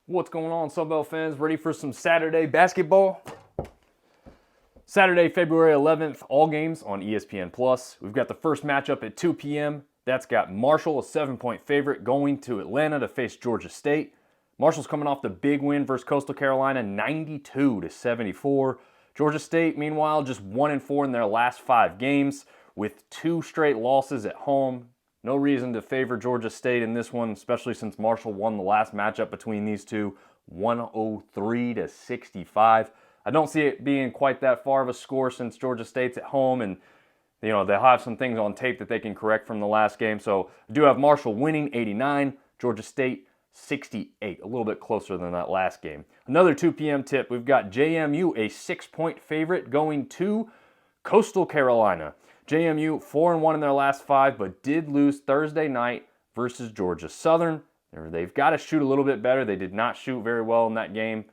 What's going on, Sunbelt fans? Ready for some Saturday basketball? Saturday, February 11th, all games on ESPN+. We've got the first matchup at 2 p.m. That's got Marshall, a 7-point favorite, going to Atlanta to face Georgia State. Marshall's coming off the big win versus Coastal Carolina, 92-74. Georgia State, meanwhile, just 1-4 in their last 5 games with 2 straight losses at home. No reason to favor Georgia State in this one, especially since Marshall won the last matchup between these two, 103-65. I don't see it being quite that far of a score since Georgia State's at home, and they'll have some things on tape that they can correct from the last game. So I do have Marshall winning 89, Georgia State 68, a little bit closer than that last game. Another 2 p.m. tip, we've got JMU, a 6-point favorite, going to Coastal Carolina. JMU 4-1 in their last 5, but did lose Thursday night versus Georgia Southern. They've got to shoot a little bit better. They did not shoot very well in that game.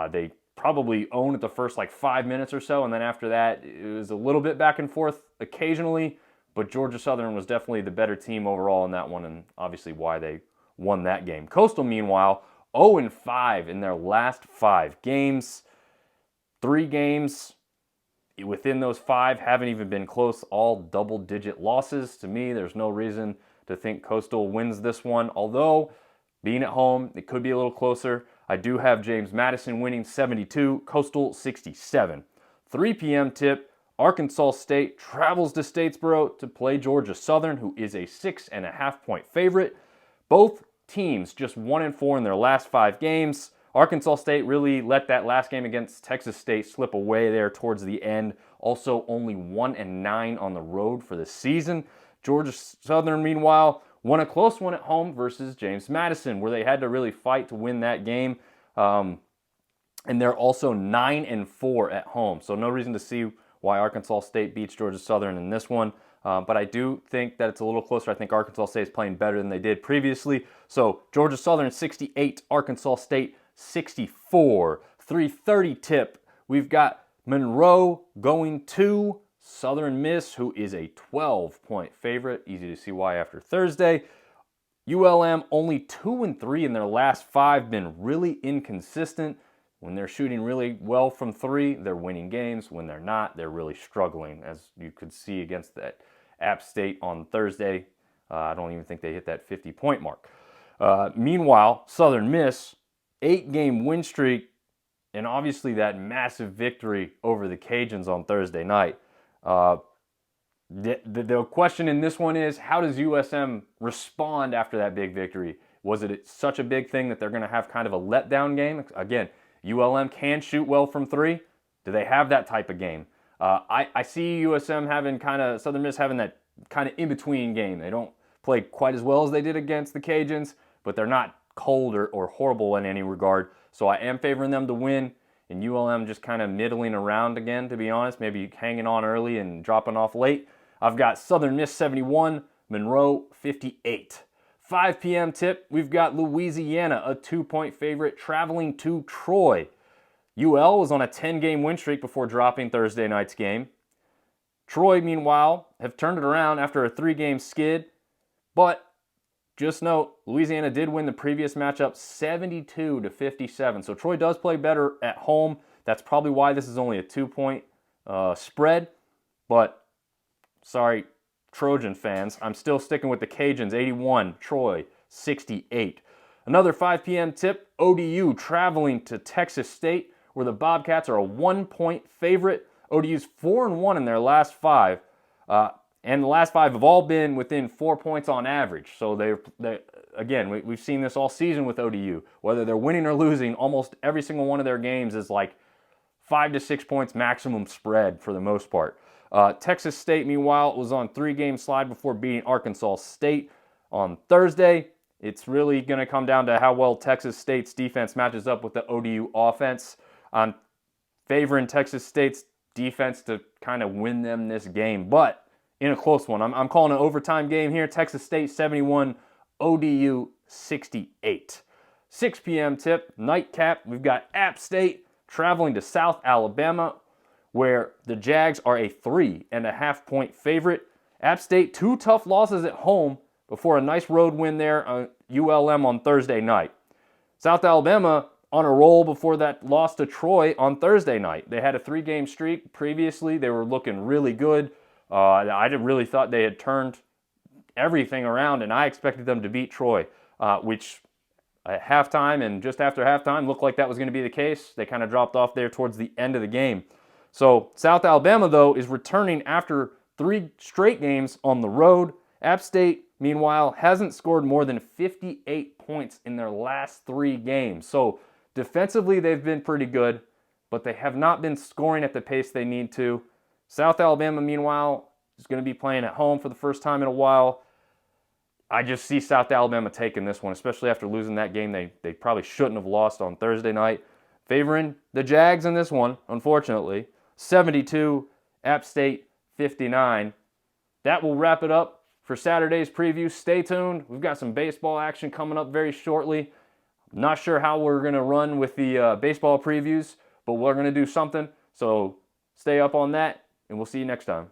They probably owned it the first 5 minutes or so, and then after that, it was a little bit back and forth occasionally, but Georgia Southern was definitely the better team overall in that one, and obviously why they won that game. Coastal, meanwhile, 0-5 in their last 5 games. 3 games within those 5 haven't even been close, all double-digit losses. To me, there's no reason to think Coastal wins this one, although being at home, it could be a little closer. I do have James Madison winning 72, Coastal 67. 3 p.m. tip, Arkansas State travels to Statesboro to play Georgia Southern, who is a 6.5-point favorite. Both teams just 1-4 in their last 5 games. Arkansas State really let that last game against Texas State slip away there towards the end. Also only 1-9 on the road for the season. Georgia Southern, meanwhile, won a close one at home versus James Madison, where they had to really fight to win that game. And they're also 9-4 at home. So no reason to see why Arkansas State beats Georgia Southern in this one. But I do think that it's a little closer. I think Arkansas State is playing better than they did previously. So Georgia Southern 68, Arkansas State 64. 3:30 tip, we've got Monroe going to Southern Miss, who is a 12-point favorite. Easy to see why after Thursday. ULM only 2-3 in their last 5, been really inconsistent. When they're shooting really well from 3, they're winning games. When they're not, they're really struggling, as you could see against that App State on Thursday. I don't even think they hit that 50-point mark. Meanwhile, Southern Miss, 8-game win streak, and obviously that massive victory over the Cajuns on Thursday night. The question in this one is, how does USM respond after that big victory? Was it such a big thing that they're going to have kind of a letdown game? Again, ULM can shoot well from 3. Do they have that type of game? I see USM having Southern Miss having that kind of in-between game. They don't play quite as well as they did against the Cajuns, but they're not cold or horrible in any regard. So I am favoring them to win, and ULM just kind of middling around again, to be honest, maybe hanging on early and dropping off late. I've got Southern Miss 71, Monroe 58. 5 p.m. tip, we've got Louisiana, a 2-point favorite, traveling to Troy. UL was on a 10-game win streak before dropping Thursday night's game. Troy, meanwhile, have turned it around after a 3-game skid, but just note, Louisiana did win the previous matchup 72-57. So Troy does play better at home. That's probably why this is only a 2-point spread. But, sorry, Trojan fans, I'm still sticking with the Cajuns, 81, Troy 68. Another 5 p.m. tip, ODU traveling to Texas State, where the Bobcats are a 1-point favorite. ODU's 4-1 in their last 5. And the last 5 have all been within 4 points on average. So we've seen this all season with ODU. Whether they're winning or losing, almost every single one of their games is 5 to 6 points maximum spread for the most part. Texas State, meanwhile, was on 3-game slide before beating Arkansas State on Thursday. It's really going to come down to how well Texas State's defense matches up with the ODU offense. I'm favoring Texas State's defense to kind of win them this game, but in a close one. I'm calling an overtime game here. Texas State 71, ODU 68. 6 p.m. tip, nightcap. We've got App State traveling to South Alabama, where the Jags are a 3.5-point favorite. App State, 2 tough losses at home before a nice road win there on ULM on Thursday night. South Alabama on a roll before that loss to Troy on Thursday night. They had a 3-game streak previously. They were looking really good. I really thought they had turned everything around, and I expected them to beat Troy, which at halftime and just after halftime looked like that was going to be the case. They kind of dropped off there towards the end of the game. So South Alabama, though, is returning after 3 straight games on the road. App State, meanwhile, hasn't scored more than 58 points in their last 3 games. So defensively, they've been pretty good, but they have not been scoring at the pace they need to. South Alabama, meanwhile, is going to be playing at home for the first time in a while. I just see South Alabama taking this one, especially after losing that game they probably shouldn't have lost on Thursday night. Favoring the Jags in this one, unfortunately. 72, App State 59. That will wrap it up for Saturday's preview. Stay tuned. We've got some baseball action coming up very shortly. I'm not sure how we're going to run with the baseball previews, but we're going to do something. So stay up on that, and we'll see you next time.